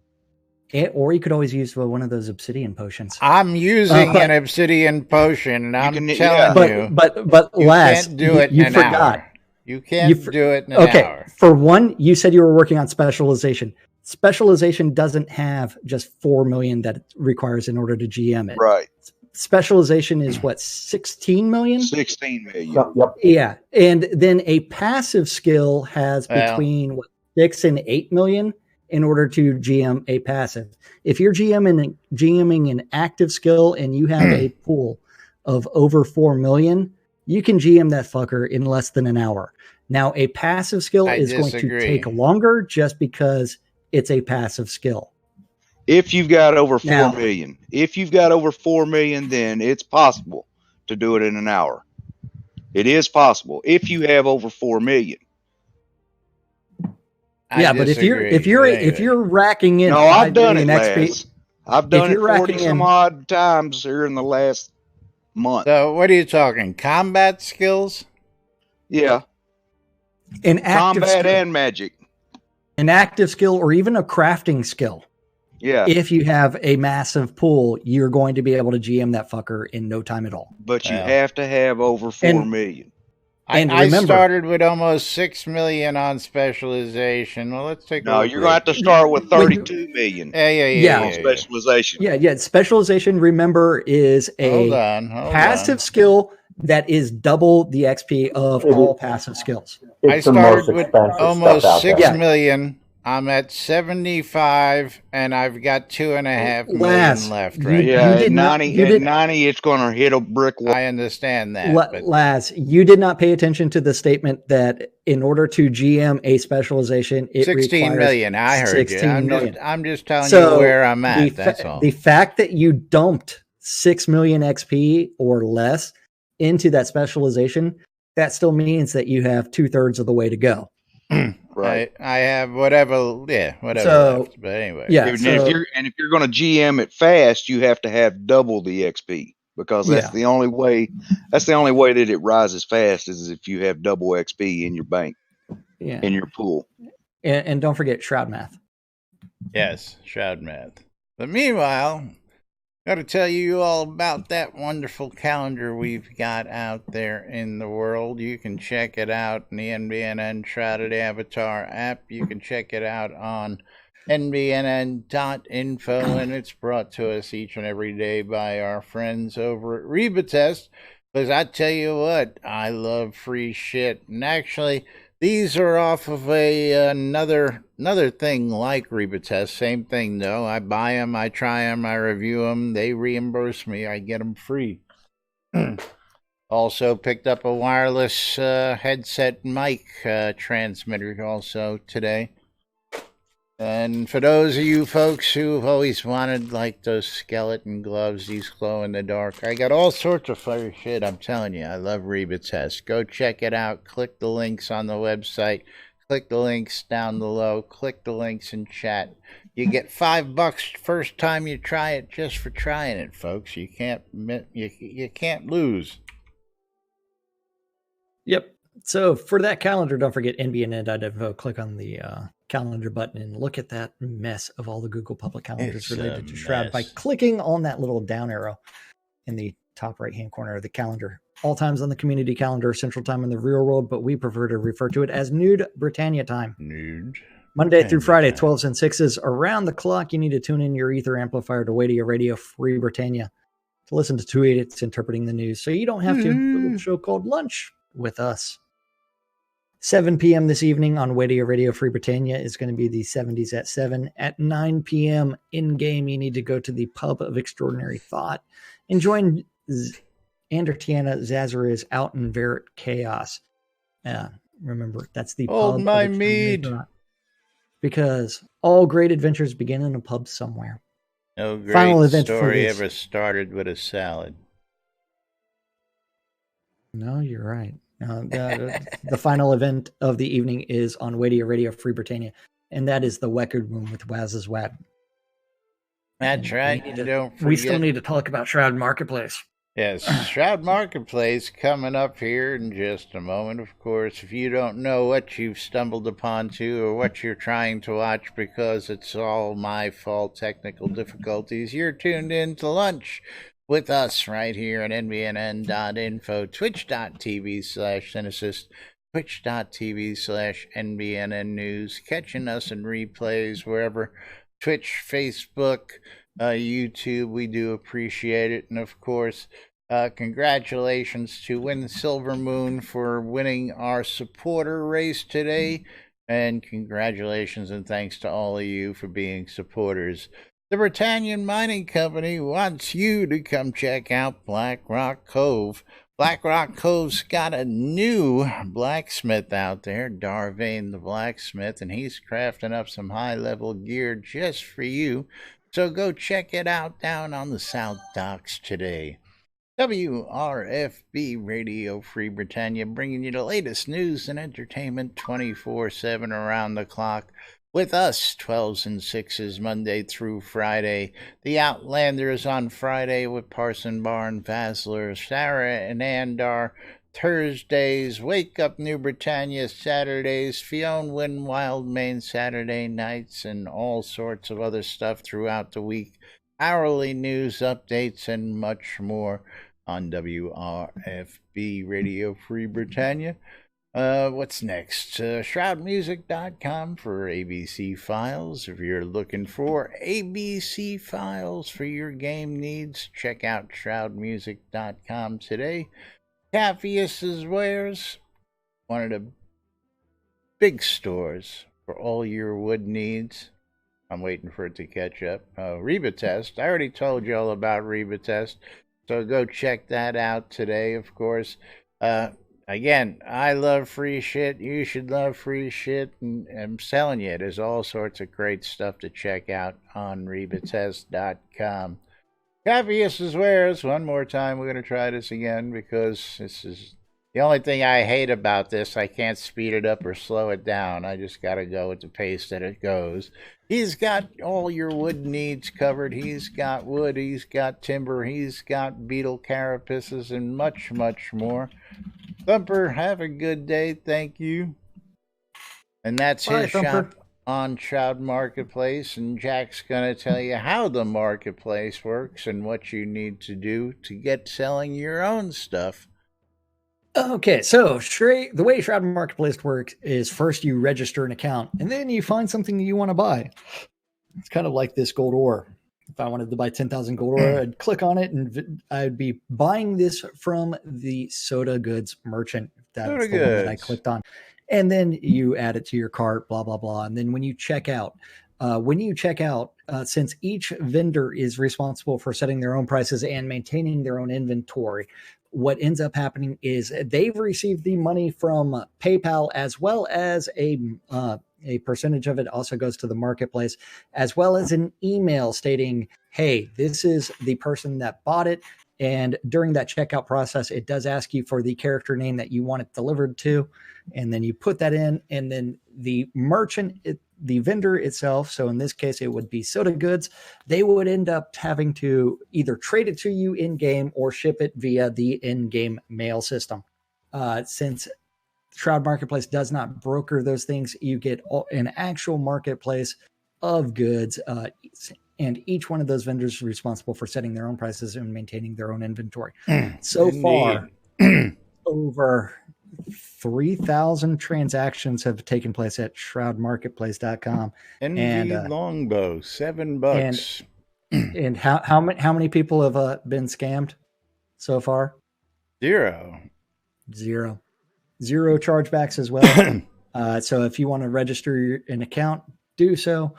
Or you could always use one of those obsidian potions. I'm using an obsidian potion, and I'm telling you, but Laz, can't do it in an hour. You can't do it in an hour. For one, you said you were working on specialization. Specialization doesn't have just 4 million that it requires in order to GM it. Right. Specialization is what, 16 million? 16 million. Yep. Yeah. And then a passive skill has between 6 and 8 million in order to GM a passive. If you're GMing an active skill and you have a pool of over 4 million, you can GM that fucker in less than an hour. Now, a passive skill is going to take longer just because it's a passive skill. If you've got over 4 million. If you've got over 4 million, then it's possible to do it in an hour. It is possible if you have over 4 million. But if you're racking in, I've done it, Laz. I've done it 40 some odd times here in the last month. So what are you talking? Combat skills? Yeah. Combat and magic. An active skill or even a crafting skill. Yeah. If you have a massive pool, you're going to be able to GM that fucker in no time at all. But you have to have over 4 million. And I started with almost 6 million on specialization. Well, let's take a look. You're going to have to start with 32 million. Yeah. Specialization. Yeah. Specialization, remember, is a passive skill that is double the XP of all passive skills. I started with almost 6 million. I'm at 75, and I've got 2.5 million left. Right? At 90, it's going to hit a brick wall. I understand that. Laz, you did not pay attention to the statement that in order to GM a specialization, it 16 million. I heard 16 million. I'm just telling you where I'm at. That's all. The fact that you dumped 6 million XP or less into that specialization, that still means that you have 2/3 of the way to go. Right. I have whatever left. But anyway. Yeah. If you're going to GM it fast, you have to have double the XP because that's the only way. That's the only way that it rises fast is if you have double XP in your bank, in your pool. And don't forget Shroud math. Yes, Shroud math. But meanwhile, got to tell you all about that wonderful calendar we've got out there in the world. You can check it out in the NBNN Shrouded Avatar app. You can check it out on nbnn.info, and it's brought to us each and every day by our friends over at Reba Test. Because I tell you what, I love free shit. And actually, These are off of another thing like Rebotest. Same thing though. I buy them, I try them, I review them. They reimburse me. I get them free. Also picked up a wireless headset mic transmitter also today. And for those of you folks who've always wanted like those skeleton gloves, these glow in the dark, I got all sorts of fire shit. I'm telling you, I love Rebotest. Go check it out. Click the links on the website. Click the links down below. Click the links in chat. You get $5 first time you try it, just for trying it, folks. You can't lose. Yep. So for that calendar, don't forget NBNN.info. Click on the calendar button and look at that mess of all the Google public calendars related to Shroud by clicking on that little down arrow in the top right-hand corner of the calendar. All times on the community calendar, Central Time in the real world, but we prefer to refer to it as Nude Britannia time. Nude. Monday through Friday, 12s and 6s, around the clock. You need to tune in your ether amplifier to Wadia Radio Free Britannia to listen to two idiots interpreting the news, so you don't have to. A little show called Lunch with us. 7 p.m. this evening on Wadia Radio Free Britannia is going to be the 70s at 7. At 9 p.m. in-game, you need to go to the Pub of Extraordinary Thought and join Andertiana Zazariz out in Verret Chaos. Remember, that's the Hold Pub my of Extraordinary mead. Thought. Because all great adventures begin in a pub somewhere. No great Final event story ever started with a salad. No, you're right. The final event of the evening is on Wadia Radio Free Britannia, and that is the Weckard Room with Waz's Wad. That's right. Don't forget. We still need to talk about Shroud Marketplace. Yes, Shroud Marketplace coming up here in just a moment. Of course, if you don't know what you've stumbled upon to or what you're trying to watch because it's all my fault, technical difficulties, you're tuned in to Lunch with us right here at NBNN.info, twitch.tv/Cynesis, twitch.tv/NBNN News, catching us in replays wherever, Twitch, Facebook, YouTube, we do appreciate it. And of course, congratulations to Win Silver Moon for winning our supporter race today. And congratulations and thanks to all of you for being supporters. The Britannian Mining Company wants you to come check out Black Rock Cove. Black Rock Cove's got a new blacksmith out there, Darvane the blacksmith, and he's crafting up some high-level gear just for you. So go check it out down on the South Docks today. WRFB Radio Free Britannia, bringing you the latest news and entertainment 24/7 around the clock. With us, 12s and 6s, Monday through Friday. The Outlanders on Friday with Parson Barn, Vasler, Sarah, and Andar. Thursdays, Wake Up New Britannia. Saturdays, Fionn Win Wild Main Saturday nights, and all sorts of other stuff throughout the week. Hourly news updates and much more on WRFB Radio Free Britannia. What's next? Shroudmusic.com for ABC files. If you're looking for ABC files for your game needs, check out shroudmusic.com today. Caffius's Wares, one of the big stores for all your wood needs. I'm waiting for it to catch up. Rebotest, I already told you all about Rebotest, so go check that out today, of course. Again, I love free shit. You should love free shit. And I'm telling you, there's all sorts of great stuff to check out on Rebotest.com. Caffius's Wares, one more time. We're going to try this again because this is the only thing I hate about this. I can't speed it up or slow it down. I just got to go at the pace that it goes. He's got all your wood needs covered. He's got wood. He's got timber. He's got beetle carapaces and much, much more. Thumper, have a good day. Thank you. And that's his shop on Shroud Marketplace. And Jack's going to tell you how the marketplace works and what you need to do to get selling your own stuff. Okay, so the way Shroud Marketplace works is first you register an account, and then you find something that you want to buy. It's kind of like this gold ore. If I wanted to buy 10,000 gold ore, I'd click on it, and I'd be buying this from the Soda Goods merchant. That's the one that I clicked on. and then you add it to your cart, blah, blah, blah. And then when you check out, since each vendor is responsible for setting their own prices and maintaining their own inventory, what ends up happening is they've received the money from PayPal, as well as a percentage of it also goes to the marketplace, as well as an email stating, hey, this is the person that bought it. And during that checkout process, it does ask you for the character name that you want it delivered to. And then you put that in, and then the merchant, the vendor itself, so in this case, it would be Soda Goods, they would end up having to either trade it to you in-game or ship it via the in-game mail system. Since Shroud Marketplace does not broker those things, you get an actual marketplace of goods, and each one of those vendors is responsible for setting their own prices and maintaining their own inventory. So far, over 3,000 transactions have taken place at shroudmarketplace.com. NV Longbow, $7. And how many people have been scammed so far? Zero chargebacks as well. So if you want to register an account, do so.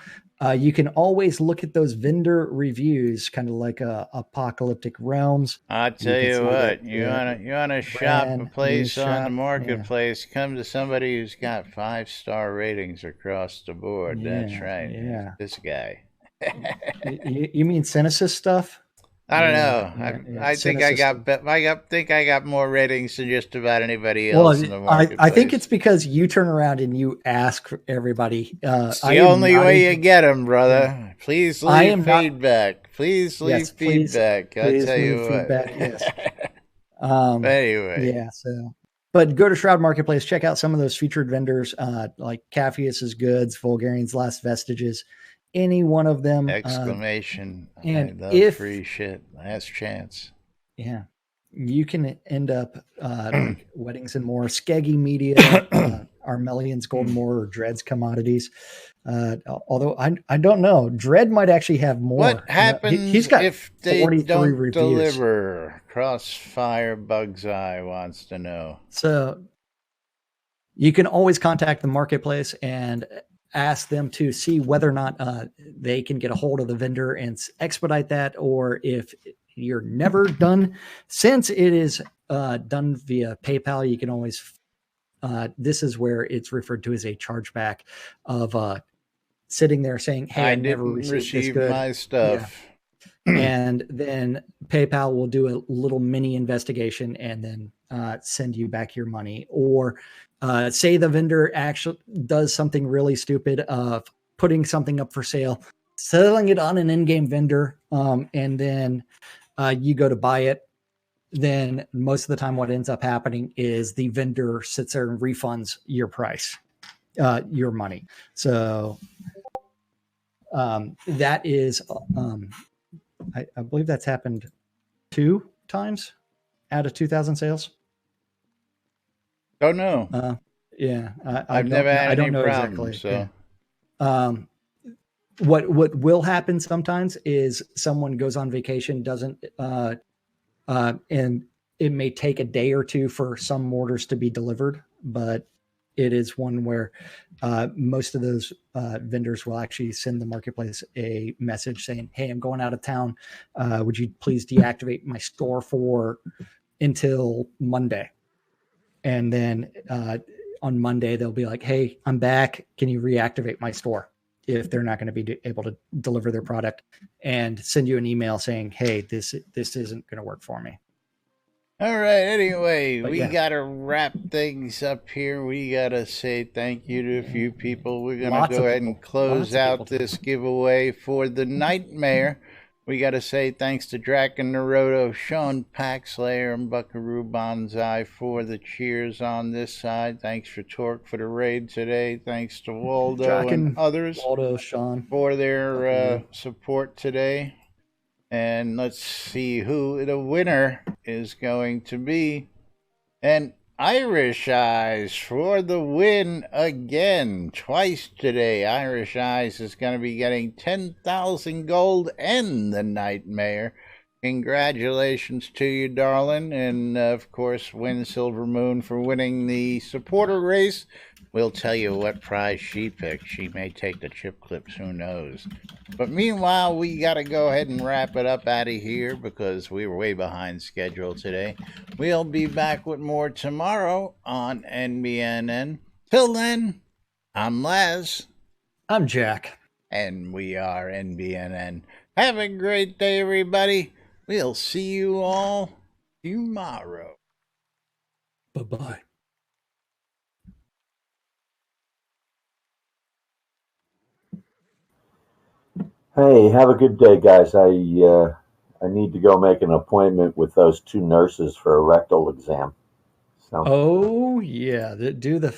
You can always look at those vendor reviews, kind of like Apocalyptic Realms. I'll tell you what, you wanna shop a place on the marketplace, come to somebody who's got 5-star ratings across the board. That's right. Yeah. This guy. You mean Cynicus stuff? I don't know. I think I got more ratings than just about anybody else in the marketplace. I think it's because you turn around and you ask everybody. It's the only way you get them, brother. Please leave feedback. Please leave feedback. I'll tell you what. Yes. Anyway. Yeah. So, but go to Shroud Marketplace. Check out some of those featured vendors, like Capheus's Goods, Vulgarian's Last Vestiges. Any one of them. Exclamation. And I love free shit. Last chance. Yeah. You can end up like Weddings and More, Skeggy Media, Armelian's Golden Moor, or Dread's Commodities. Although I don't know. Dread might actually have more. What happens he's got if they don't reviews. deliver? Crossfire Bug's Eye wants to know. So you can always contact the marketplace and ask them to see whether or not they can get a hold of the vendor and expedite that, or if you're never done, since it is done via PayPal, you can always this is where it's referred to as a chargeback of sitting there saying, hey, I never received my stuff. Yeah. And then PayPal will do a little mini investigation and then send you back your money. Or say the vendor actually does something really stupid of putting something up for sale, selling it on an in-game vendor, and then you go to buy it. Then most of the time what ends up happening is the vendor sits there and refunds your price, your money. So that is, I believe that's happened 2 times out of 2,000 sales. Don't know. Yeah, I've never had any problems. Exactly. So, yeah. What will happen sometimes is someone goes on vacation, doesn't, and it may take a day or two for some orders to be delivered, but it is one where most of those vendors will actually send the marketplace a message saying, "Hey, I'm going out of town. Would you please deactivate my store until Monday?" And then on Monday, they'll be like, "Hey, I'm back. Can you reactivate my store?" If they're not going to be able to deliver their product, and send you an email saying, "Hey, this isn't going to work for me." All right. Anyway, we got to wrap things up here. We got to say thank you to a few people. We're going to go ahead and close out this giveaway for the Nightmare. We got to say thanks to Draken Naruto, Sean Paxlayer, and Buckaroo Banzai for the cheers on this side. Thanks for Torque for the raid today. Thanks to Waldo and others Sean, for their support today. And let's see who the winner is going to be. And Irish Eyes for the win again, twice today. Irish Eyes is going to be getting 10,000 gold and the Nightmare. Congratulations to you, darling. And, of course, Win Silver Moon for winning the supporter race We'll tell you what prize she picked. She may take the chip clips, who knows. But meanwhile, we got to go ahead and wrap it up out of here because we were way behind schedule today. We'll be back with more tomorrow on NBNN. Till then, I'm Les. I'm Jack. And we are NBNN. Have a great day, everybody. We'll see you all tomorrow. Bye-bye. Hey, have a good day, guys. I need to go make an appointment with those two nurses for a rectal exam. So. Oh yeah, do the